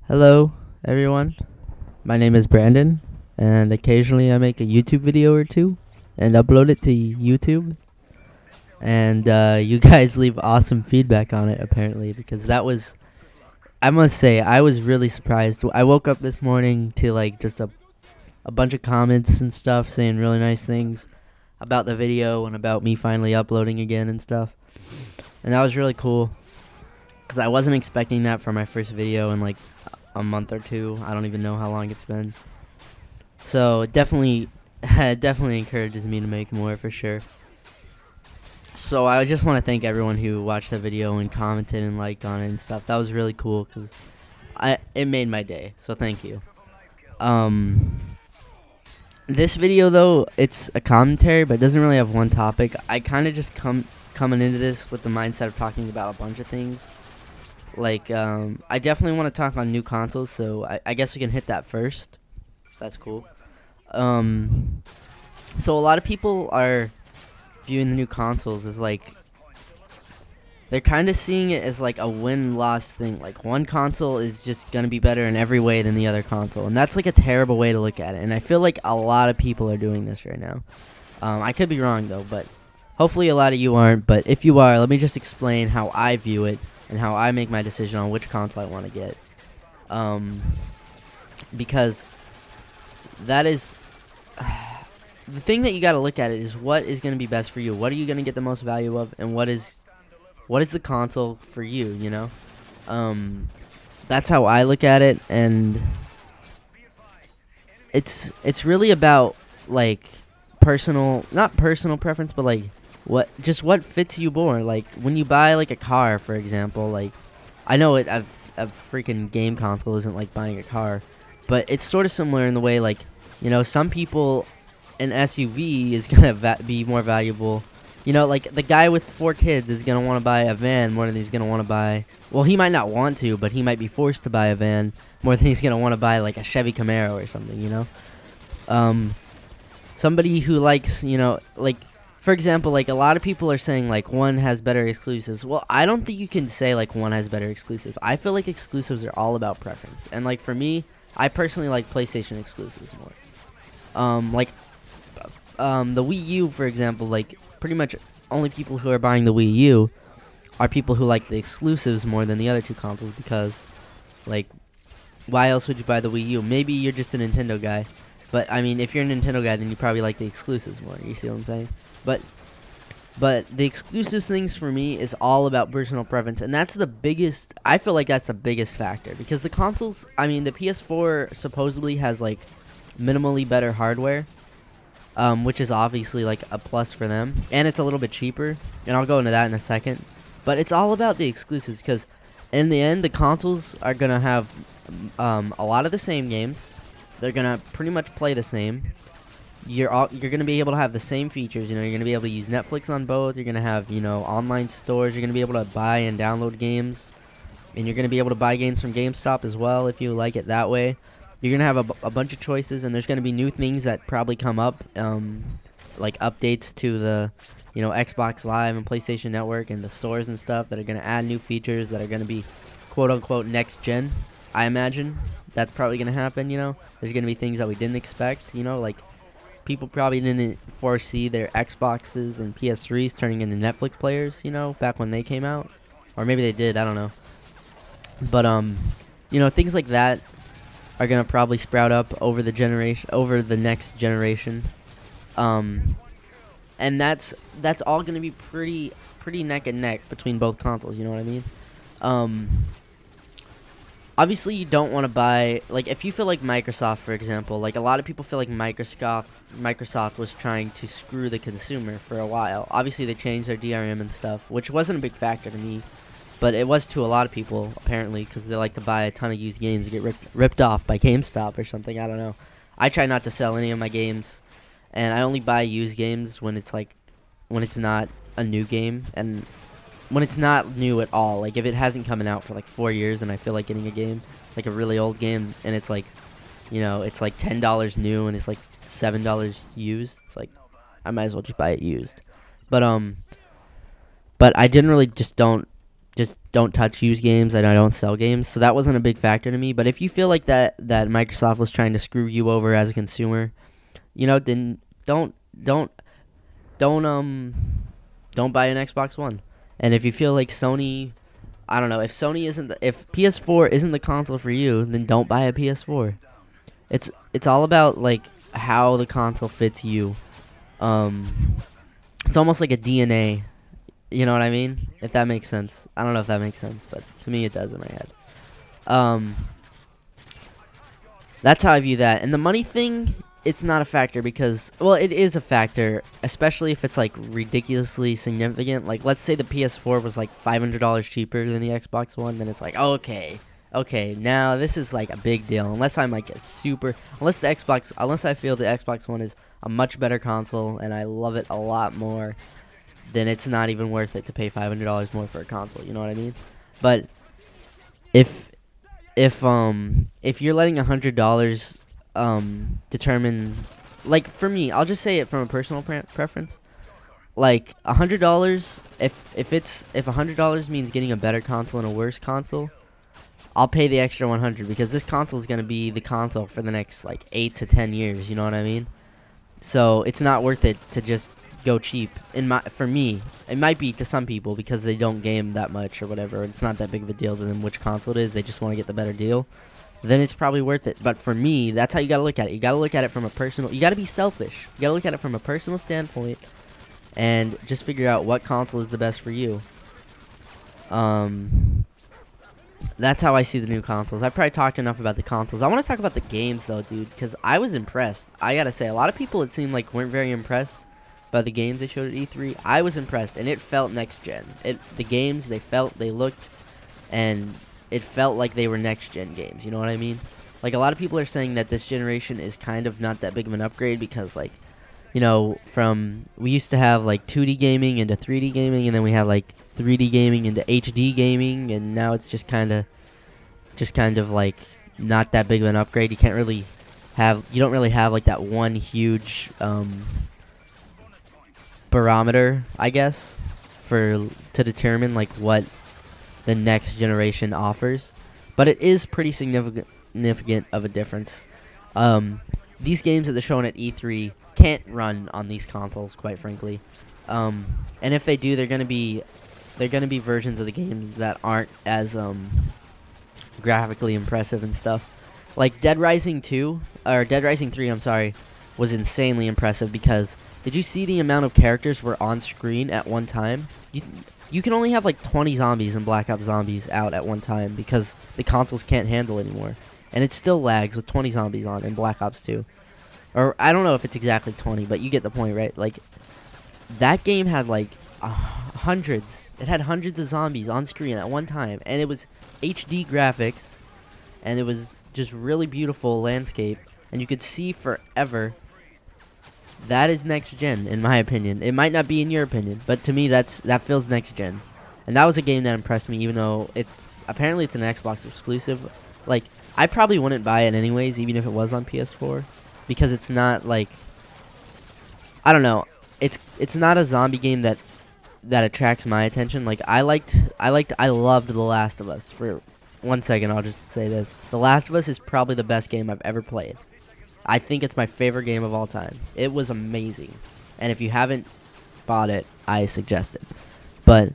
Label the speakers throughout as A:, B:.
A: Hello, everyone. My name is Brandon, and occasionally I make a YouTube video or two and upload it to YouTube. And you guys leave awesome feedback on it, apparently, because I must say, I was really surprised. I woke up this morning to like just a bunch of comments and stuff saying really nice things about the video and about me finally uploading again and stuff. And that was really cool because I wasn't expecting that for my first video in like a month or two. I don't even know how long it's been. So it definitely encourages me to make more for sure. So I just want to thank everyone who watched the video and commented and liked on it and stuff. That was really cool because it made my day. So thank you. This video though, it's a commentary, but it doesn't really have one topic. I kind of just coming into this with the mindset of talking about a bunch of things. Like, I definitely want to talk on new consoles, so I guess we can hit that first. That's cool. So a lot of people are viewing the new consoles as like, they're kind of seeing it as like a win-loss thing. Like, one console is just going to be better in every way than the other console. And that's like a terrible way to look at it. And I feel like a lot of people are doing this right now. I could be wrong, though, but hopefully a lot of you aren't. But if you are, let me just explain how I view it and how I make my decision on which console I want to get. Because that is... the thing that you got to look at it is what is going to be best for you. What are you going to get the most value of, and what is the console for you, you know? That's how I look at it, and it's really about like not personal preference, but like what fits you more. Like when you buy like a car, for example, like I know a freaking game console isn't like buying a car, but it's sort of similar in the way, like, you know, some people an SUV is gonna be more valuable. You know, like the guy with 4 kids is gonna want to buy a van more than he's gonna want to buy. Well, he might not want to, but he might be forced to buy a van more than he's gonna want to buy like a Chevy Camaro or something. You know, somebody who likes, you know, like for example, like a lot of people are saying like one has better exclusives. Well, I don't think you can say like one has better exclusive. I feel like exclusives are all about preference, and like for me, I personally like PlayStation exclusives more. The Wii U, for example, like pretty much only people who are buying the Wii U are people who like the exclusives more than the other two consoles, because like why else would you buy the Wii U? Maybe you're just a Nintendo guy, but I mean if you're a Nintendo guy then you probably like the exclusives more. You see what I'm saying? But the exclusives things for me is all about personal preference, and that's the biggest, I feel like that's the biggest factor, because the consoles, I mean the PS4 supposedly has like minimally better hardware, which is obviously like a plus for them, and it's a little bit cheaper, and I'll go into that in a second. But it's all about the exclusives, because in the end the consoles are gonna have a lot of the same games. They're gonna pretty much play the same. You're gonna be able to have the same features. You know, you're gonna be able to use Netflix on both. You're gonna have, you know, online stores. You're gonna be able to buy and download games, and you're gonna be able to buy games from GameStop as well if you like it that way. You're going to have a bunch of choices, and there's going to be new things that probably come up, like updates to the, you know, Xbox Live and PlayStation Network and the stores and stuff that are going to add new features that are going to be quote-unquote next-gen, I imagine. That's probably going to happen, you know. There's going to be things that we didn't expect, you know, like people probably didn't foresee their Xboxes and PS3s turning into Netflix players, you know, back when they came out. Or maybe they did, I don't know. But, you know, things like that are gonna probably sprout up over the next generation, and that's all gonna be pretty neck and neck between both consoles. You know what I mean? Obviously, you don't want to buy, like, if you feel like Microsoft, for example, like a lot of people feel like Microsoft was trying to screw the consumer for a while. Obviously, they changed their DRM and stuff, which wasn't a big factor to me. But it was to a lot of people, apparently, because they like to buy a ton of used games and get ripped off by GameStop or something. I don't know. I try not to sell any of my games, and I only buy used games when it's not a new game, and when it's not new at all. Like if it hasn't come out for like 4 years and I feel like getting a game, like a really old game, and it's like, you know, it's like $10 new and it's like $7 used. It's like I might as well just buy it used. But I generally just don't just don't touch used games and I don't sell games, so that wasn't a big factor to me. But if you feel like that Microsoft was trying to screw you over as a consumer, then don't don't buy an Xbox One. And if you feel like Sony, I don't know, if PS4 isn't the console for you, then don't buy a PS4. It's all about like how the console fits you. It's almost like a DNA. You know what I mean? If that makes sense. I don't know if that makes sense, but to me it does in my head. That's how I view that. And the money thing, it's not a factor because, well, it is a factor, especially if it's like ridiculously significant. Like, let's say the PS4 was like $500 cheaper than the Xbox One, then it's like, okay, now this is like a big deal. Unless I'm like unless I feel the Xbox One is a much better console and I love it a lot more, then it's not even worth it to pay $500 more for a console. You know what I mean? But if you're letting $100 determine, like, for me, I'll just say it from a personal preference. Like $100, if $100 means getting a better console and a worse console, I'll pay the extra 100 because this console is gonna be the console for the next like 8 to 10 years. You know what I mean? So it's not worth it to just go cheap. For me, it might be to some people because they don't game that much or whatever. It's not that big of a deal to them which console it is. They just want to get the better deal. Then it's probably worth it. But for me, that's how you gotta look at it. You gotta look at it from a personal. You gotta be selfish. You gotta look at it from a personal standpoint, and just figure out what console is the best for you. That's how I see the new consoles. I probably talked enough about the consoles. I want to talk about the games though, dude, because I was impressed. I gotta say, a lot of people, it seemed like, weren't very impressed by the games they showed at E3. I was impressed, and it felt next gen. The games, they looked, and it felt like they were next gen games. You know what I mean? Like, a lot of people are saying that this generation is kind of not that big of an upgrade because, like, we used to have like 2D gaming into 3D gaming, and then we had like 3D gaming into HD gaming, and now it's just kind of like not that big of an upgrade. You don't really have like that one huge barometer, I guess, to determine like what the next generation offers, but it is pretty significant of a difference. These games that they're showing at E3 can't run on these consoles, quite frankly, and if they do, they're gonna be versions of the games that aren't as graphically impressive and stuff. Like Dead Rising 3, I'm sorry, was insanely impressive because did you see the amount of characters were on screen at one time? You can only have like 20 zombies in Black Ops Zombies out at one time because the consoles can't handle anymore. And it still lags with 20 zombies on in Black Ops 2. Or I don't know if it's exactly 20, but you get the point, right? Like, that game had like hundreds. It had hundreds of zombies on screen at one time, and it was HD graphics, and it was just really beautiful landscape, and you could see forever. That is next gen, in my opinion. It might not be in your opinion, but to me, that feels next gen. And that was a game that impressed me, even though apparently it's an Xbox exclusive. Like, I probably wouldn't buy it anyways, even if it was on PS4, because it's not like, I don't know, it's not a zombie game that attracts my attention. Like, I loved The Last of Us. For 1 second, I'll just say this: The Last of Us is probably the best game I've ever played. I think it's my favorite game of all time. It was amazing, and if you haven't bought it, I suggest it. But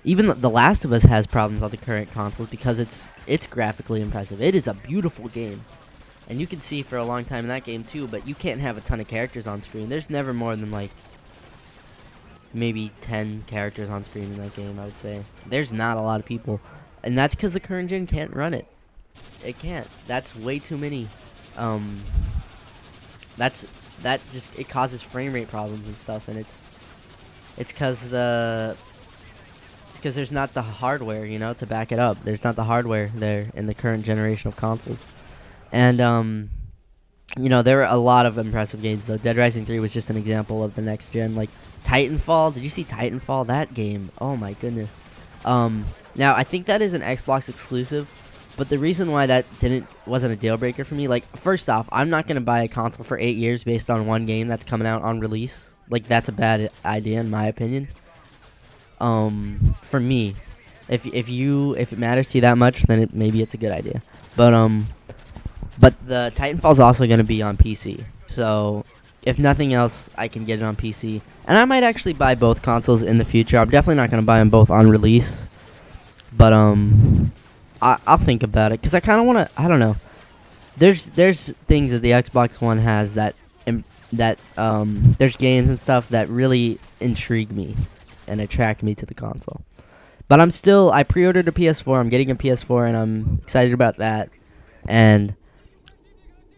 A: even The Last of Us has problems on the current consoles because it's graphically impressive. It is a beautiful game, and you can see for a long time in that game too. But you can't have a ton of characters on screen. There's never more than like maybe 10 characters on screen in that game, I would say. There's not a lot of people. And that's because the current gen can't run it. It can't. That's way too many. It causes frame rate problems and stuff, and it's because there's not the hardware, to back it up. There's not the hardware there in the current generation of consoles. And there were a lot of impressive games though. Dead Rising 3 was just an example of the next gen. Like Titanfall. Did you see Titanfall? That game. Oh my goodness. Now, I think that is an Xbox exclusive, but the reason why that wasn't a deal breaker for me, like, first off, I'm not going to buy a console for 8 years based on one game that's coming out on release. like that's a bad idea in my opinion. For me, if it matters to you that much, then maybe it's a good idea. But the Titanfall is also going to be on PC. So if nothing else, I can get it on PC, and I might actually buy both consoles in the future. I'm definitely not going to buy them both on release, but I'll think about it because I kind of want to. I don't know. There's things that the Xbox One has that there's games and stuff that really intrigue me and attract me to the console. But I pre-ordered a PS4. I'm getting a PS4, and I'm excited about that. And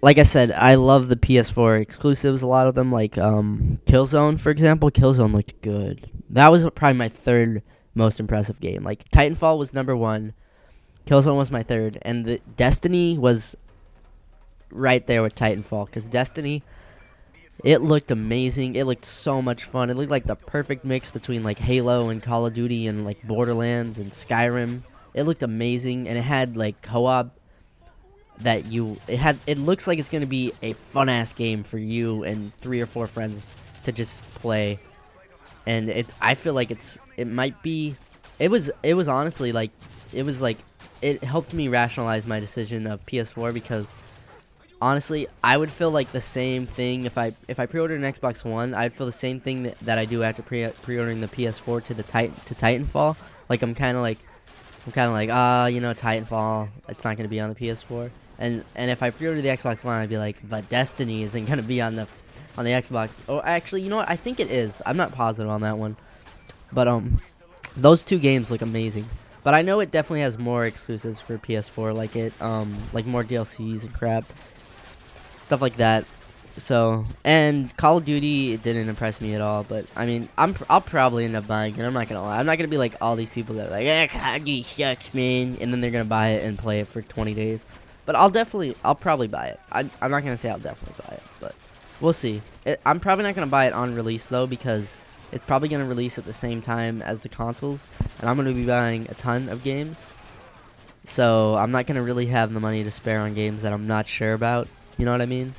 A: like I said, I love the PS4 exclusives. A lot of them, like Killzone, for example. Killzone looked good. That was probably my third most impressive game. Like Titanfall was number 1, Killzone was my third, and the Destiny was right there with Titanfall. Because Destiny, it looked amazing. It looked so much fun. It looked like the perfect mix between like Halo and Call of Duty and like Borderlands and Skyrim. It looked amazing, and it had like co-op it looks like it's going to be a fun ass game for you and 3 or 4 friends to just play. And I feel like it was honestly like it helped me rationalize my decision of PS4, because honestly, I would feel like the same thing if I pre-ordered an Xbox One. I'd feel the same thing that I do after pre-ordering the PS4 to Titanfall. Like I'm kind of like Titanfall, it's not gonna be on the PS4. And if I pre-order the Xbox One, I'd be like, but Destiny isn't gonna be on the Xbox. Oh, actually, you know what? I think it is. I'm not positive on that one. But those 2 games look amazing. But I know it definitely has more exclusives for PS4, like more DLCs and crap, stuff like that. So, and Call of Duty, it didn't impress me at all. But I mean, I'll probably end up buying it. I'm not gonna lie. I'm not gonna be like all these people that are like, Call of Duty sucks, man, and then they're gonna buy it and play it for 20 days. But I'll probably buy it. I'm not gonna say I'll definitely buy it, but we'll see. I'm probably not gonna buy it on release though, because it's probably gonna release at the same time as the consoles, and I'm gonna be buying a ton of games. So I'm not gonna really have the money to spare on games that I'm not sure about. You know what I mean?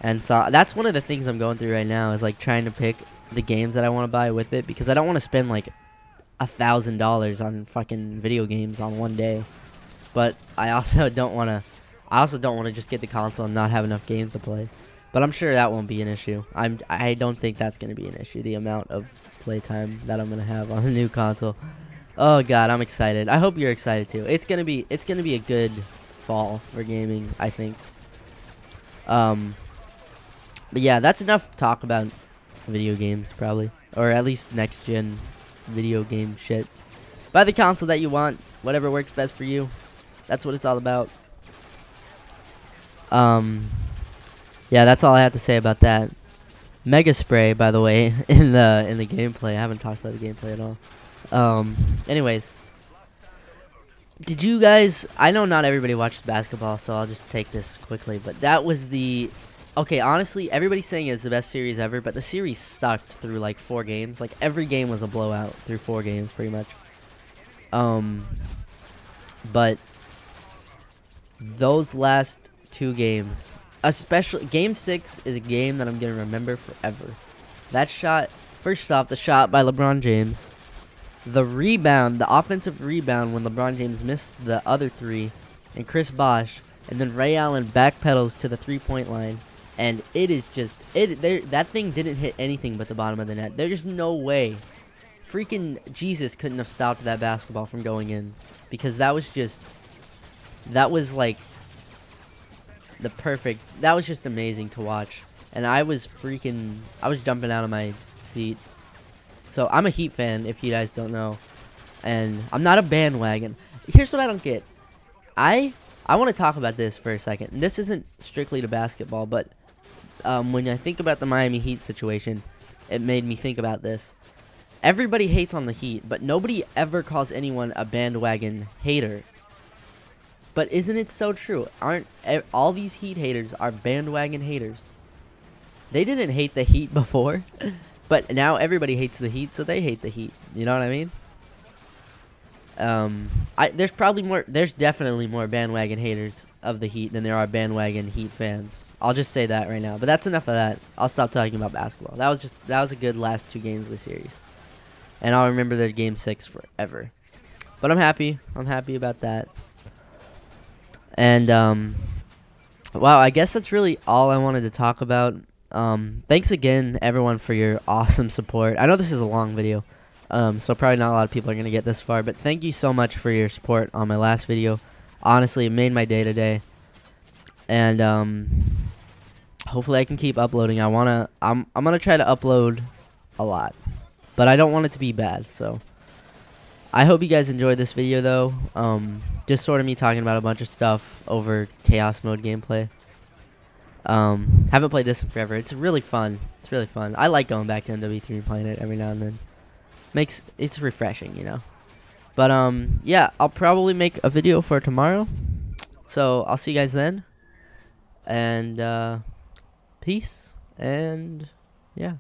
A: And so that's one of the things I'm going through right now, is like trying to pick the games that I want to buy with it, because I don't want to spend like $1,000 on fucking video games on one day. But I also don't want to just get the console and not have enough games to play. But I'm sure that won't be an issue. I don't think that's going to be an issue, the amount of playtime that I'm going to have on the new console. Oh god, I'm excited. I hope you're excited too. It's going to be a good fall for gaming, I think. But yeah, that's enough talk about video games, probably, or at least next gen video game shit. Buy the console that you want, whatever works best for you. That's what it's all about. Yeah, that's all I have to say about that. Mega Spray, by the way, in the gameplay. I haven't talked about the gameplay at all. Anyways, did you guys? I know not everybody watches basketball, so I'll just take this quickly. But that was the. Okay, honestly, everybody's saying it's the best series ever, but the series sucked through like 4 games. Like every game was a blowout through 4 games, pretty much. But those last 2 games, especially Game 6, is a game that I'm gonna remember forever. That shot, first off, the shot by LeBron James, the rebound, the offensive rebound when LeBron James missed the other 3, and Chris Bosh, and then Ray Allen backpedals to the 3-point line. And it is just that thing didn't hit anything but the bottom of the net. There's no way. Freaking Jesus couldn't have stopped that basketball from going in, because that was just like that was just amazing to watch. And I was jumping out of my seat. So I'm a Heat fan, if you guys don't know, and I'm not a bandwagon. Here's what I don't get. I want to talk about this for a second. And this isn't strictly to basketball, but when I think about the Miami Heat situation, it made me think about this. Everybody hates on the Heat, but nobody ever calls anyone a bandwagon hater. But isn't it so true? Aren't all these Heat haters are bandwagon haters? They didn't hate the Heat before, but now everybody hates the Heat, so they hate the Heat. You know what I mean? There's probably more. There's definitely more bandwagon haters of the Heat than there are bandwagon Heat fans. I'll just say that right now. But that's enough of that. I'll stop talking about basketball. That was a good last 2 games of the series, and I'll remember the game 6 forever. But I'm happy. I'm happy about that. And wow, I guess that's really all I wanted to talk about. Thanks again, everyone, for your awesome support. I know this is a long video. So probably not a lot of people are going to get this far, but thank you so much for your support on my last video. Honestly, it made my day today. And hopefully I can keep uploading. I'm going to try to upload a lot, but I don't want it to be bad. So I hope you guys enjoyed this video though. Just sort of me talking about a bunch of stuff over Chaos Mode gameplay. Haven't played this in forever. It's really fun. It's really fun. I like going back to MW3 and playing it every now and then. It's refreshing, you know. But yeah, I'll probably make a video for tomorrow. So I'll see you guys then. And peace, and yeah.